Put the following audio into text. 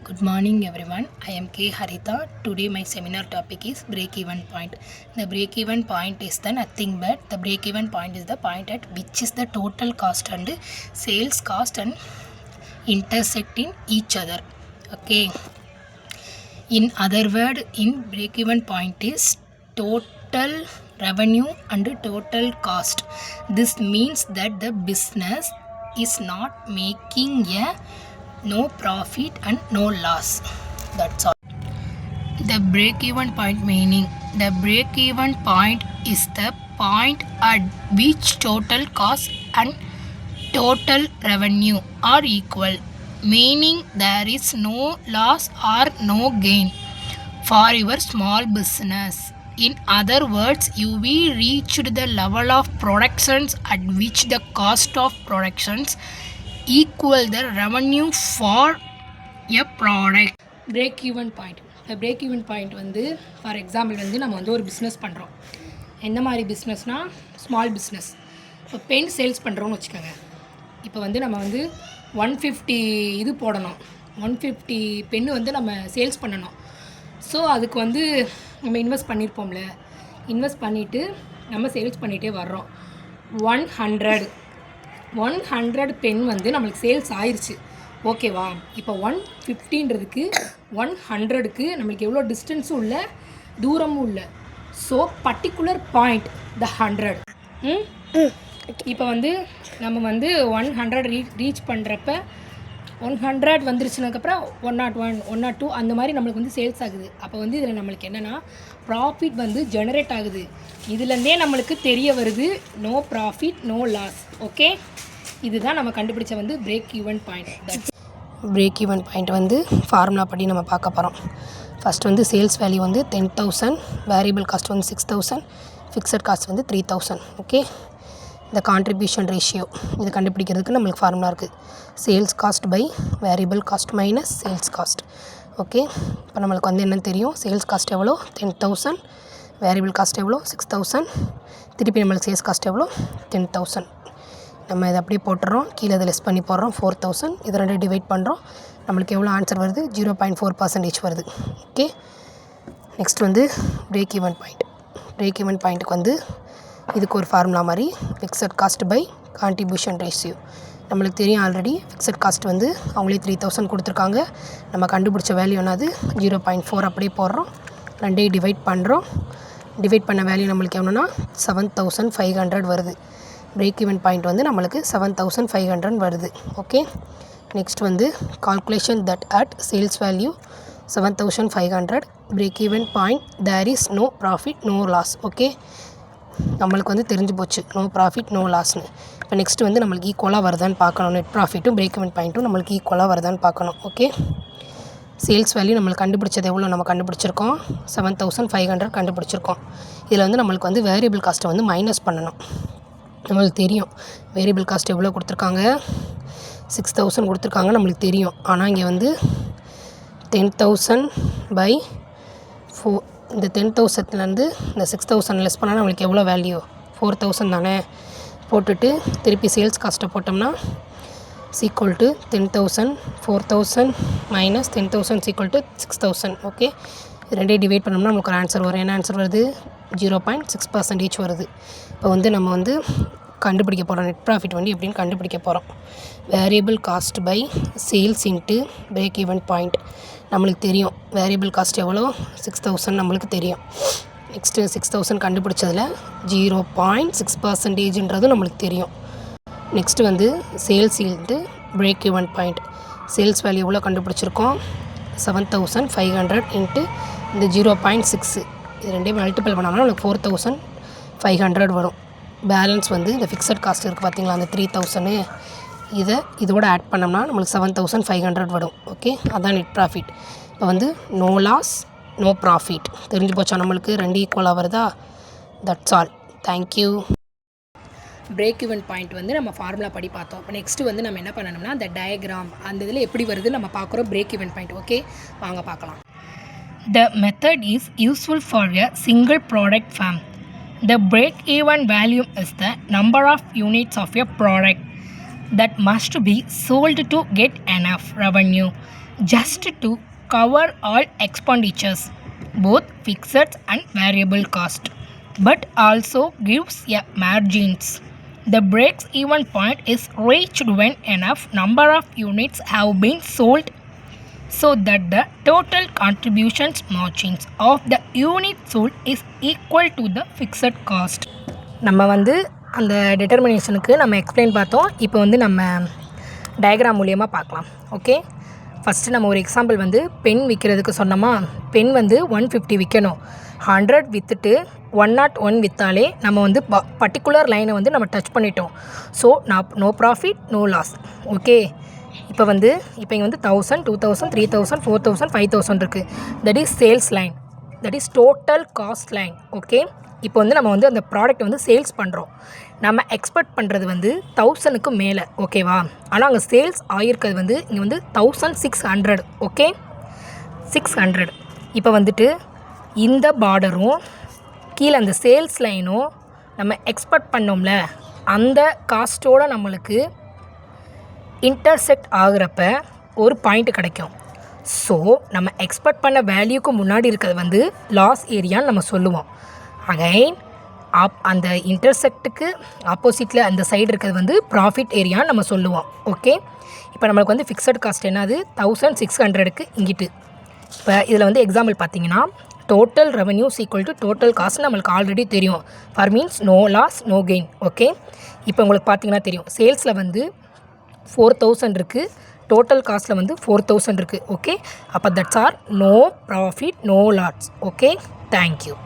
Good morning everyone. I am K. Haritha. Today my seminar topic is break-even point. The break-even point is the nothing but the break-even point is the point at which is the total cost and sales cost and intersecting each other. Okay. In other word, in break-even point is total revenue and total cost. This means that the business is not making a no profit and no loss. That's all. The break-even point meaning the break-even point is the point at which total cost and total revenue are equal, meaning there is no loss or no gain for your small business. In other words, you will reach the level of productions at which the cost of productions equal the revenue for a product. Break even point. இந்த break even point வந்து for example வந்து நம்ம வந்து ஒரு business பண்ணுறோம். எந்த மாதிரி பிஸ்னஸ்னால் small business. இப்போ பென் சேல்ஸ் பண்ணுறோன்னு வச்சுக்கோங்க. இப்போ வந்து நம்ம வந்து 150 இது போடணும், 150 பென்னு வந்து நம்ம சேல்ஸ் பண்ணணும். ஸோ அதுக்கு வந்து நம்ம இன்வெஸ்ட் பண்ணியிருப்போம்ல, இன்வெஸ்ட் பண்ணிவிட்டு நம்ம சேல்ஸ் பண்ணிகிட்டே வர்றோம். 100 பென் வந்து நம்மளுக்கு சேல்ஸ் ஆயிடுச்சு, ஓகேவா? இப்போ 150ன்றதுக்கு 100க்கு நம்மளுக்கு எவ்வளோ டிஸ்டன்ஸும் இல்லை, தூரமும் இல்லை. So particular point the 100. இப்போ வந்து நம்ம வந்து 100 ரீச் பண்ணுறப்ப 100 வந்துருச்சுனதுக்கப்புறம் 101, 102 அந்த மாதிரி நம்மளுக்கு வந்து சேல்ஸ் ஆகுது. அப்போ வந்து இதில் நம்மளுக்கு என்னென்னா ப்ராஃபிட் வந்து ஜெனரேட் ஆகுது. இதுலேருந்தே நம்மளுக்கு தெரிய வருது no profit no loss. Okay, இதுதான் நம்ம கண்டுபிடிச்ச வந்து break even point. Break even point வந்து ஃபார்முலா படி நம்ம பார்க்க போகிறோம். ஃபஸ்ட் வந்து சேல்ஸ் வேல்யூ வந்து 10,000, வேரியபிள் காஸ்ட் வந்து 6,000, ஃபிக்ஸட் காஸ்ட் வந்து 3,000. ஓகே, இந்த கான்ட்ரிபியூஷன் ரேஷியோ இது கண்டுபிடிக்கிறதுக்கு நம்மளுக்கு ஃபார்முலா இருக்குது. Sales cost by variable cost minus sales cost. Okay, இப்போ நம்மளுக்கு வந்து என்னென்னு தெரியும். சேல்ஸ் காஸ்ட் எவ்வளோ 10,000, வேரியபிள் காஸ்ட் எவ்வளோ 6,000, திருப்பி நம்மளுக்கு சேல்ஸ் காஸ்ட் எவ்வளோ 10,000. நம்ம இதை அப்படியே போட்டுறோம், கீழே இதை லெஸ் பண்ணி போடுறோம் 4,000. இதை ரெண்டு டிவைட் பண்ணுறோம், நம்மளுக்கு எவ்வளோ ஆன்சர் வருது 0.4% வருது. ஓகே, நெக்ஸ்ட் வந்து break even point. Break even பாயிண்ட்டுக்கு வந்து இதுக்கு ஒரு ஃபார்முலா மாதிரி fixed cost by contribution ratio. நம்மளுக்கு தெரியும் ஆல்ரெடி ஃபிக்ஸட் காஸ்ட் வந்து அவங்களே 3,000 கொடுத்துருக்காங்க. நம்ம கண்டுபிடிச்ச வேல்யூ என்னது 0.4 அப்படியே போடுறோம், ரெண்டையும் டிவைட் பண்ணுறோம். டிவைட் பண்ண வேல்யூ நம்மளுக்கு எவ்வளோனா 7,500 வருது. பிரேக் ஈவன் பாயிண்ட் வந்து நம்மளுக்கு 7,500 வருது. ஓகே, நெக்ஸ்ட் வந்து calculation that at sales value 7,500 break even point there is no profit no loss. Okay, நம்மளுக்கு வந்து தெரிஞ்சு போச்சு நோ ப்ராஃபிட் நோ லாஸ்னு. இப்போ நெக்ஸ்ட் வந்து நம்மளுக்கு ஈக்குவலாக வருதான்னு பார்க்கணும். நெட் ப்ராஃபிட்டும் பிரேக் ஈவன் பாயிண்ட்டும் நம்மளுக்கு ஈக்குவலாக வருதான்னு பார்க்கணும். ஓகே, சேல்ஸ் வேல்யூ நம்மளுக்கு கண்டுபிடிச்சது எவ்வளோ நம்ம கண்டுபிடிச்சிருக்கோம் 7,500 கண்டுபிடிச்சிருக்கோம். இதில் வந்து நம்மளுக்கு வந்து வேரியபிள் காஸ்ட்டை வந்து மைனஸ் பண்ணணும். நம்மளுக்கு தெரியும் வேரியபிள் காஸ்ட் எவ்வளோ கொடுத்துருக்காங்க 6,000 கொடுத்துருக்காங்க நம்மளுக்கு தெரியும். ஆனால் இங்கே வந்து 10,000 பை 4, இந்த 10,000லேருந்து இந்த 6,000 லெஸ் பண்ணால் நம்மளுக்கு எவ்வளோ வேல்யூ 4,000 தானே. போட்டுட்டு திருப்பி சேல்ஸ் காஸ்ட்டை போட்டோம்னா equal to 10,000, 4,000 minus 10,000 equal to 6,000. Okay, ரெண்டே டிவைட் பண்ணோம்னா நமக்கு ஒரு ஆன்சர் வரும். என்ன ஆன்சர் வருது 0.6% வருது. இப்போ வந்து நம்ம வந்து கண்டுபிடிக்க போகிறோம் நெட் ப்ராஃபிட் வந்து எப்படின்னு கண்டுபிடிக்க போகிறோம். Variable cost by sales into break even point. நம்மளுக்கு தெரியும் வேரியபிள் காஸ்ட் எவ்வளோ 6,000 நம்மளுக்கு தெரியும். நெக்ஸ்ட்டு 6,000 கண்டுபிடிச்சதில் 0.6%ன்றது நம்மளுக்கு தெரியும். நெக்ஸ்ட்டு வந்து sales into break even point. Sales value எவ்வளோ கண்டுபிடிச்சிருக்கோம் 7,500 இன்ட்டு இந்த 0.6, இது ரெண்டையும் மல்டிபிள் பண்ணோம்னா நம்மளுக்கு 4,500 வரும். பேலன்ஸ் வந்து இந்த ஃபிக்ஸட் காஸ்ட் இருக்குது பார்த்தீங்களா அந்த 3,000, இதை இதோட ஆட் பண்ணோம்னா நம்மளுக்கு 7,500 வரும். ஓகே, அதான் நெட் ப்ராஃபிட். இப்போ வந்து நோ லாஸ் நோ ப்ராஃபிட் தெரிஞ்சு போச்சா நம்மளுக்கு, ரெண்டு ஈக்குவலாக வருதா. That's all, thank you. Break even point வந்து நம்ம ஃபார்முலா படி பார்த்தோம். இப்போ நெக்ஸ்ட்டு வந்து நம்ம என்ன பண்ணணும்னா அந்த டயக்ராம் அந்த இதில் எப்படி வருது நம்ம பார்க்குறோம் பிரேக் ஈவன் பாயிண்ட். ஓகே, வாங்க பார்க்கலாம். The method is useful for a single product firm. The break-even value is the number of units of a product that must be sold to get enough revenue just to cover all expenditures, both fixed and variable cost, but also gives a margins. The break-even point is reached when enough number of units have been sold so that the total contributions margins of the unit sold is equal to the fixed cost. நம்ம வந்து அந்த டிட்டர்மினேஷனுக்கு நம்ம explain பார்த்தோம். இப்போ வந்து நம்ம diagram மூலியமாக பார்க்கலாம். ஓகே, ஃபஸ்ட்டு நம்ம ஒரு எக்ஸாம்பிள் வந்து பென் விற்கிறதுக்கு சொன்னோமா. பென் வந்து 150 விற்கணும். 100 விற்றுட்டு 101 விற்றாலே நம்ம வந்து பர்டிகுலர் லைனை வந்து நம்ம டச் பண்ணிட்டோம். So no profit no loss. Okay, இப்போ இங்கே வந்து 1000, 2000, 3000, 4000, 5000 இருக்குது. That is sales line, that is total cost line. Okay, இப்போ வந்து நம்ம வந்து அந்த ப்ராடக்ட் வந்து சேல்ஸ் பண்ணுறோம். நம்ம எக்ஸ்பெக்ட் பண்ணுறது வந்து 1000க்கு மேலே. ஓகேவா, ஆனால் அங்கே சேல்ஸ் ஆகிருக்கிறது வந்து இங்கே வந்து 1600. ஓகே, 600. இப்போ வந்துட்டு இந்த பார்டரும் கீழே அந்த சேல்ஸ் லைனும் நம்ம எக்ஸ்பெக்ட் பண்ணோம்ல அந்த காஸ்ட்டோடு நம்மளுக்கு இன்டர்செக்ட் ஆகுறப்ப ஒரு பாயிண்ட் கிடைக்கும். ஸோ நம்ம எக்ஸ்பெக்ட் பண்ண வேல்யூக்கு முன்னாடி இருக்கிறது வந்து லாஸ் ஏரியான்னு நம்ம சொல்லுவோம். அகைன் அந்த இன்டர்செக்ட்டுக்கு ஆப்போசிட்டில் அந்த சைடு இருக்கிறது வந்து ப்ராஃபிட் ஏரியான்னு நம்ம சொல்லுவோம். ஓகே, இப்போ நம்மளுக்கு வந்து ஃபிக்ஸட் காஸ்ட் என்னது 1600க்கு இங்கிட்டு. இப்போ இதில் வந்து எக்ஸாம்பிள் பார்த்தீங்கன்னா total revenues equal to total cost நம்மளுக்கு ஆல்ரெடி தெரியும். For means no loss no gain. Okay, இப்போ உங்களுக்கு பார்த்தீங்கன்னா தெரியும் சேல்ஸில் வந்து 4000 இருக்குது, டோட்டல் காஸ்ட்டில் வந்து 4000 இருக்குது. ஓகே, அப்போ that's are no profit no loss. Okay, thank you.